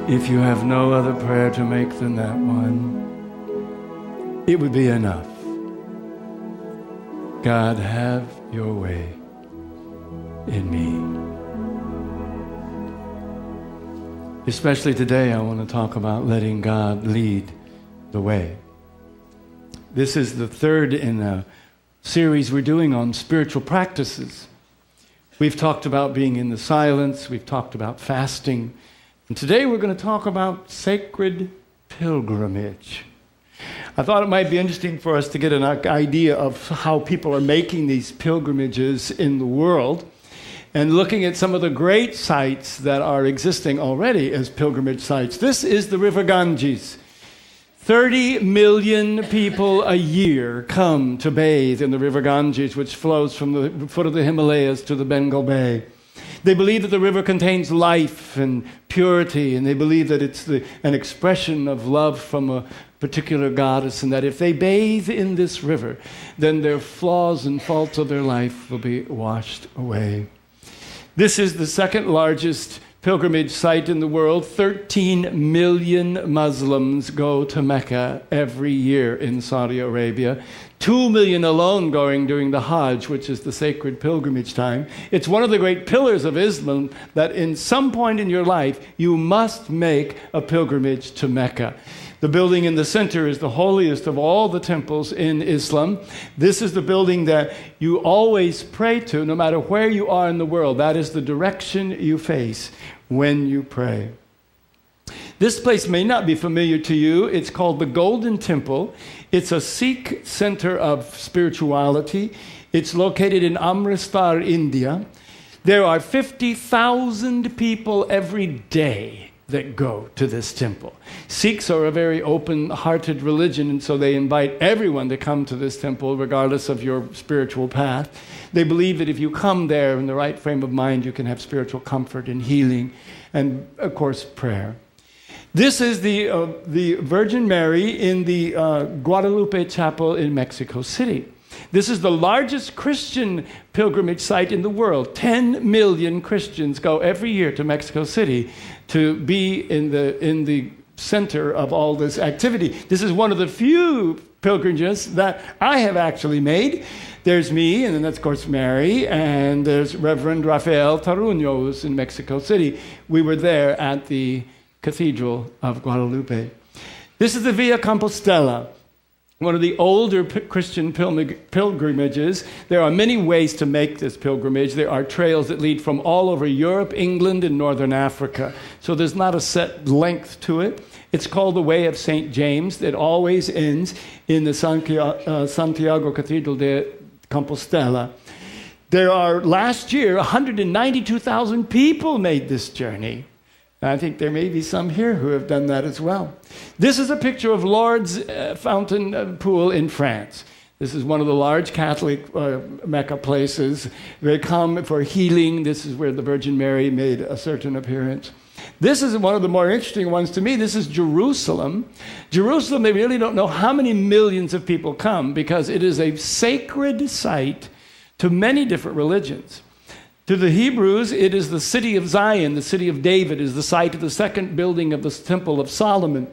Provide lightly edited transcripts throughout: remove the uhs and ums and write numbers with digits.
If you have no other prayer to make than that one, it would be enough. God, have your way in me. Especially today, I want to talk about letting God lead the way. This is the third in a series we're doing on spiritual practices. We've talked about being in the silence. We've talked about fasting. And today we're going to talk about sacred pilgrimage. I thought it might be interesting for us to get an idea of how people are making these pilgrimages in the world and looking at some of the great sites that are existing already as pilgrimage sites. This is the River Ganges. 30 million people a year come to bathe in the River Ganges, which flows from the foot of the Himalayas to the Bengal Bay. They believe that the river contains life and purity, and they believe that it's an expression of love from a particular goddess, and that if they bathe in this river, then their flaws and faults of their life will be washed away. This is the second largest pilgrimage site in the world. 13 million Muslims go to Mecca every year in Saudi Arabia. 2 million alone going during the Hajj, which is the sacred pilgrimage time. It's one of the great pillars of Islam that in some point in your life, you must make a pilgrimage to Mecca. The building in the center is the holiest of all the temples in Islam. This is the building that you always pray to, no matter where you are in the world. That is the direction you face when you pray. This place may not be familiar to you. It's called the Golden Temple. It's a Sikh center of spirituality. It's located in Amritsar, India. There are 50,000 people every day that go to this temple. Sikhs are a very open-hearted religion, and so they invite everyone to come to this temple, regardless of your spiritual path. They believe that if you come there in the right frame of mind, you can have spiritual comfort and healing, and of course, prayer. This is the Virgin Mary in the Guadalupe Chapel in Mexico City. This is the largest Christian pilgrimage site in the world. 10 million Christians go every year to Mexico City to be in the center of all this activity. This is one of the few pilgrimages that I have actually made. There's me, and then that's, of course, Mary, and there's Reverend Rafael Taruno, who's in Mexico City. We were there at the Cathedral of Guadalupe. This is the Via Compostela, one of the older Christian pilgrimages. There are many ways to make this pilgrimage. There are trails that lead from all over Europe, England, and Northern Africa. So there's not a set length to it. It's called the Way of St. James. It always ends in the Santiago Cathedral de Compostela. There are, last year, 192,000 people made this journey. I think there may be some here who have done that as well. This is a picture of Lourdes Fountain Pool in France. This is one of the large Catholic Mecca places. They come for healing. This is where the Virgin Mary made a certain appearance. This is one of the more interesting ones to me. This is Jerusalem. Jerusalem, they really don't know how many millions of people come because it is a sacred site to many different religions. To the Hebrews, it is the city of Zion, the city of David, is the site of the second building of the Temple of Solomon.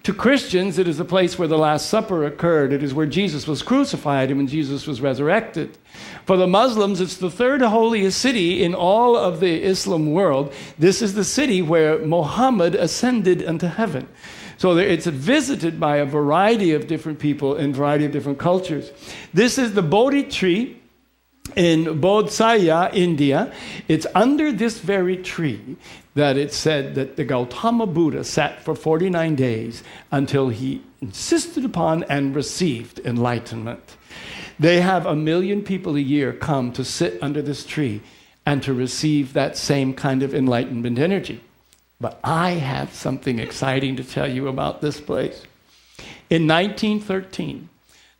To Christians, it is the place where the Last Supper occurred. It is where Jesus was crucified and when Jesus was resurrected. For the Muslims, it's the third holiest city in all of the Islam world. This is the city where Muhammad ascended into heaven. So it's visited by a variety of different people in a variety of different cultures. This is the Bodhi tree in Bodh Gaya, India. It's under this very tree that it said that the Gautama Buddha sat for 49 days until he insisted upon and received enlightenment. They have 1 million people a year come to sit under this tree and to receive that same kind of enlightenment energy. But I have something exciting to tell you about this place. In 1913,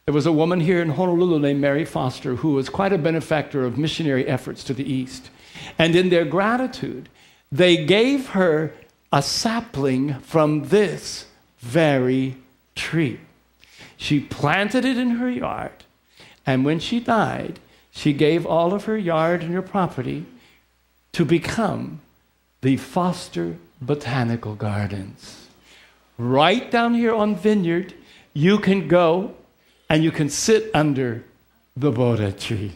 there was a woman here in Honolulu named Mary Foster who was quite a benefactor of missionary efforts to the East. And in their gratitude, they gave her a sapling from this very tree. She planted it in her yard, and when she died, she gave all of her yard and her property to become the Foster Botanical Gardens. Right down here on Vineyard, you can go and you can sit under the Bodhi tree.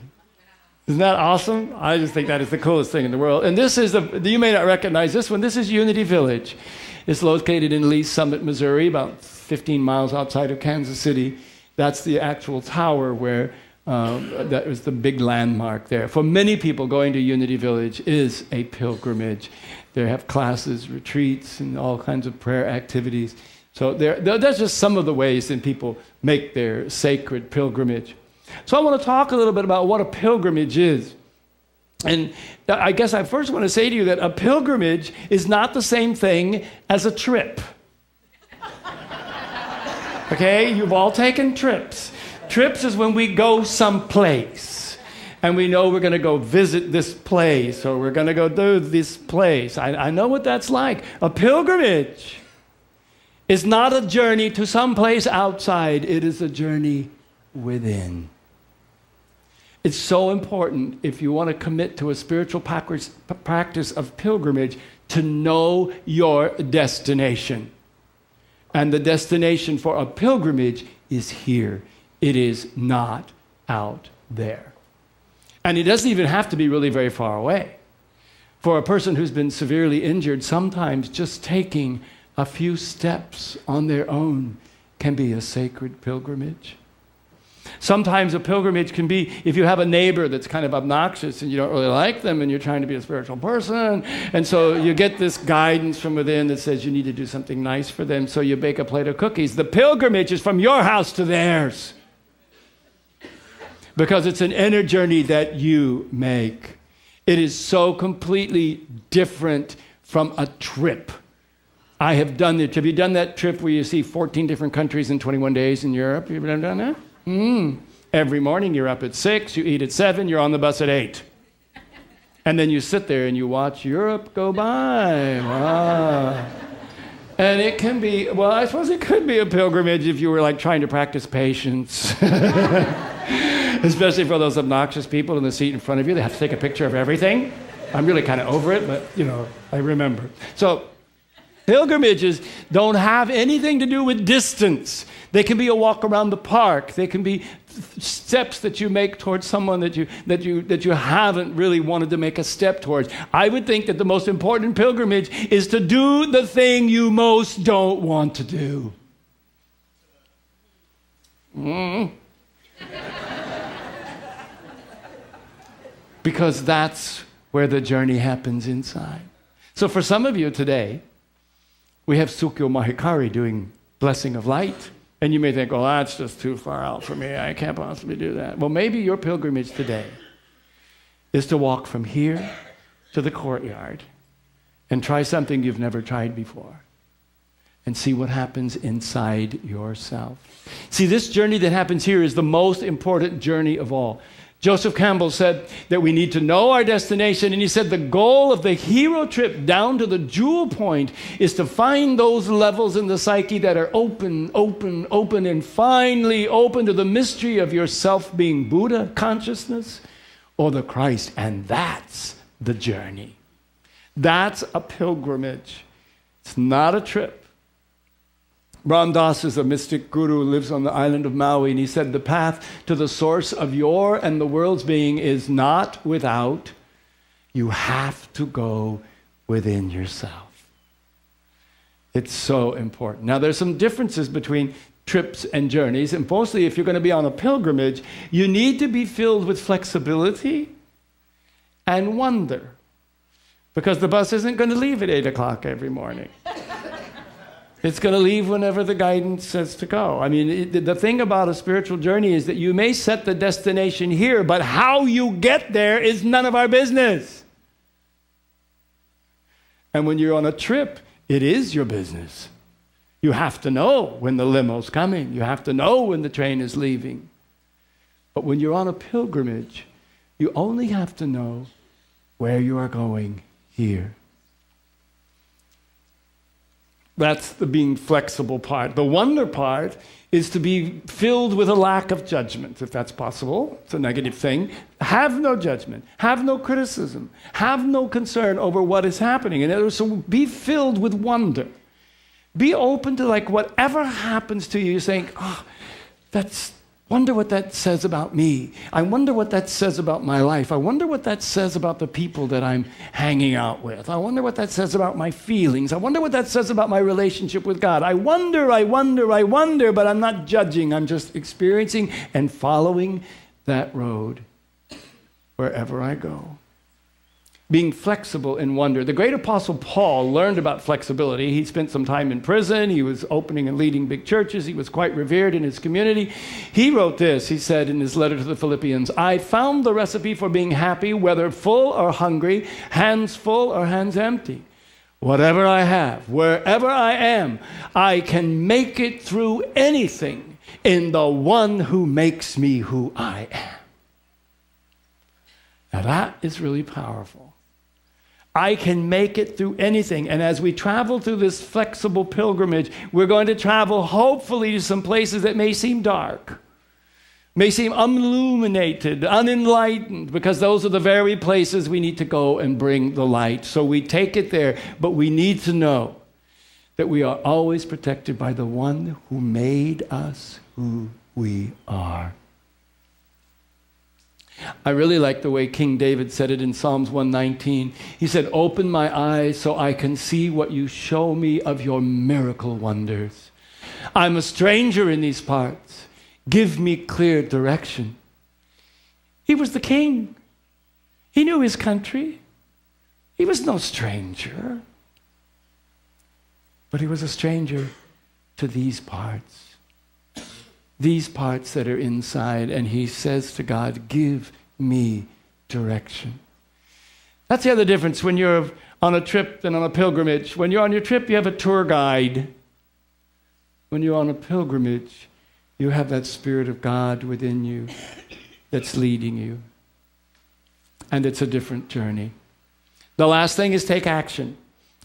Isn't that awesome? I just think that is the coolest thing in the world. And this is, you may not recognize this one, this is Unity Village. It's located in Lee Summit, Missouri, about 15 miles outside of Kansas City. That's the actual tower where that was the big landmark there. For many people, going to Unity Village is a pilgrimage. They have classes, retreats, and all kinds of prayer activities. So that's just some of the ways that people make their sacred pilgrimage. So I want to talk a little bit about what a pilgrimage is. And I guess I first want to say to you that a pilgrimage is not the same thing as a trip. Okay? You've all taken trips. Trips is when we go someplace and we know we're going to go visit this place or we're going to go do this place. I know what that's like. A pilgrimage is not a journey to someplace outside. It is a journey within. It's so important, if you want to commit to a spiritual practice of pilgrimage, to know your destination. And the destination for a pilgrimage is here. It is not out there. And it doesn't even have to be really very far away. For a person who's been severely injured, sometimes just taking a few steps on their own can be a sacred pilgrimage. Sometimes a pilgrimage can be if you have a neighbor that's kind of obnoxious and you don't really like them and you're trying to be a spiritual person, and so you get this guidance from within that says you need to do something nice for them, so you bake a plate of cookies. The pilgrimage is from your house to theirs because it's an inner journey that you make. It is so completely different from a trip. I have done it. Have you done that trip where you see 14 different countries in 21 days in Europe? Have you ever done that? Every morning you're up at 6, you eat at 7, you're on the bus at 8. And then you sit there and you watch Europe go by. Wow. And it can be, well, I suppose it could be a pilgrimage if you were like trying to practice patience. Especially for those obnoxious people in the seat in front of you. They have to take a picture of everything. I'm really kind of over it, but, I remember. So pilgrimages don't have anything to do with distance. They can be a walk around the park. They can be steps that you make towards someone that you haven't really wanted to make a step towards. I would think that the most important pilgrimage is to do the thing you most don't want to do. Because that's where the journey happens inside. So for some of you today, we have Sukyo Mahikari doing Blessing of Light. And you may think, oh, that's just too far out for me. I can't possibly do that. Well, maybe your pilgrimage today is to walk from here to the courtyard and try something you've never tried before and see what happens inside yourself. See, this journey that happens here is the most important journey of all. Joseph Campbell said that we need to know our destination, and he said the goal of the hero trip down to the jewel point is to find those levels in the psyche that are open, and finally open to the mystery of yourself being Buddha consciousness or the Christ, and that's the journey. That's a pilgrimage. It's not a trip. Ram Dass is a mystic guru who lives on the island of Maui, and he said the path to the source of your and the world's being is not without. You have to go within yourself. It's so important. Now, there's some differences between trips and journeys, and mostly if you're going to be on a pilgrimage, you need to be filled with flexibility and wonder, because the bus isn't going to leave at 8 o'clock every morning. It's going to leave whenever the guidance says to go. I mean, the thing about a spiritual journey is that you may set the destination here, but how you get there is none of our business. And when you're on a trip, it is your business. You have to know when the limo's coming. You have to know when the train is leaving. But when you're on a pilgrimage, you only have to know where you are going here. That's the being flexible part. The wonder part is to be filled with a lack of judgment, if that's possible. It's a negative thing. Have no judgment. Have no criticism. Have no concern over what is happening. And so be filled with wonder. Be open to like whatever happens to you, saying, oh, wonder what that says about me. I wonder what that says about my life. I wonder what that says about the people that I'm hanging out with. I wonder what that says about my feelings. I wonder what that says about my relationship with God. I wonder, but I'm not judging. I'm just experiencing and following that road wherever I go. Being flexible in wonder. The great apostle Paul learned about flexibility. He spent some time in prison. He was opening and leading big churches. He was quite revered in his community. He wrote this. He said in his letter to the Philippians, I found the recipe for being happy, whether full or hungry, hands full or hands empty. Whatever I have, wherever I am, I can make it through anything in the one who makes me who I am. Now that is really powerful. I can make it through anything. And as we travel through this flexible pilgrimage, we're going to travel hopefully to some places that may seem dark, may seem unilluminated, unenlightened, because those are the very places we need to go and bring the light. So we take it there, but we need to know that we are always protected by the one who made us who we are. I really like the way King David said it in Psalms 119. He said, open my eyes so I can see what you show me of your miracle wonders. I'm a stranger in these parts. Give me clear direction. He was the king. He knew his country. He was no stranger. But he was a stranger to these parts. These parts that are inside, and he says to God, give me direction. That's the other difference when you're on a trip and on a pilgrimage. When you're on your trip, you have a tour guide. When you're on a pilgrimage, you have that Spirit of God within you that's leading you. And it's a different journey. The last thing is take action.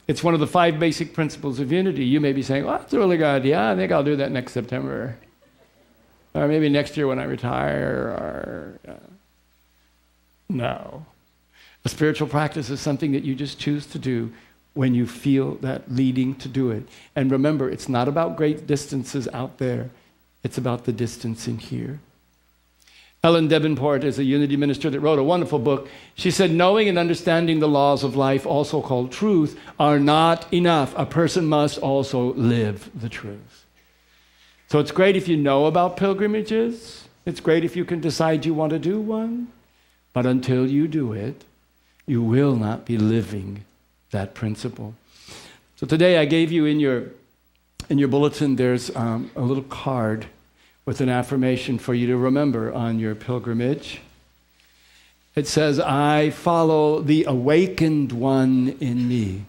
It's one of the 5 basic principles of unity. You may be saying, well, that's a really good idea. I think I'll do that next September. Or maybe next year when I retire, no. A spiritual practice is something that you just choose to do when you feel that leading to do it. And remember, it's not about great distances out there. It's about the distance in here. Ellen Davenport is a unity minister that wrote a wonderful book. She said, knowing and understanding the laws of life, also called truth, are not enough. A person must also live the truth. So it's great if you know about pilgrimages. It's great if you can decide you want to do one. But until you do it, you will not be living that principle. So today I gave you in your bulletin, there's a little card with an affirmation for you to remember on your pilgrimage. It says, I follow the awakened one in me.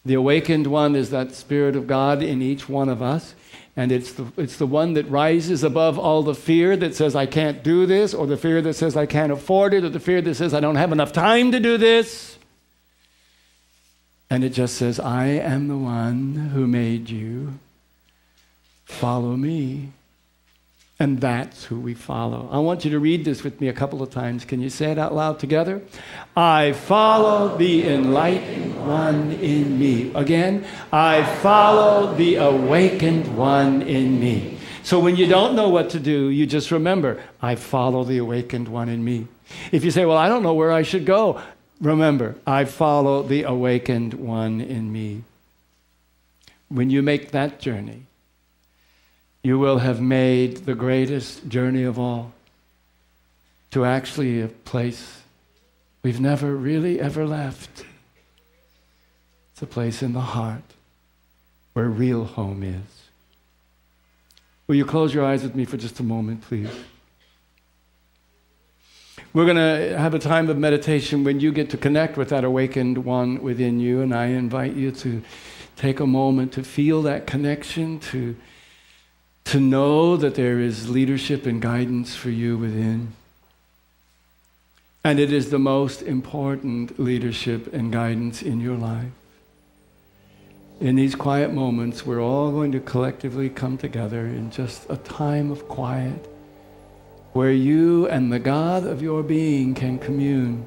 The awakened one is that Spirit of God in each one of us. And it's the one that rises above all the fear that says, I can't do this, or the fear that says, I can't afford it, or the fear that says, I don't have enough time to do this. And it just says, I am the one who made you. Follow me. And that's who we follow. I want you to read this with me a couple of times. Can you say it out loud together? I follow the enlightened one in me. Again, I follow the awakened one in me. So when you don't know what to do, you just remember, I follow the awakened one in me. If you say, well, I don't know where I should go, remember, I follow the awakened one in me. When you make that journey, you will have made the greatest journey of all to actually a place we've never really ever left. It's a place in the heart where real home is. Will you close your eyes with me for just a moment, please? We're going to have a time of meditation when you get to connect with that awakened one within you, and I invite you to take a moment to feel that connection, to know that there is leadership and guidance for you within. And it is the most important leadership and guidance in your life. in these quiet moments, we're all going to collectively come together in just a time of quiet where you and the God of your being can commune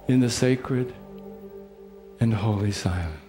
in the sacred and holy silence.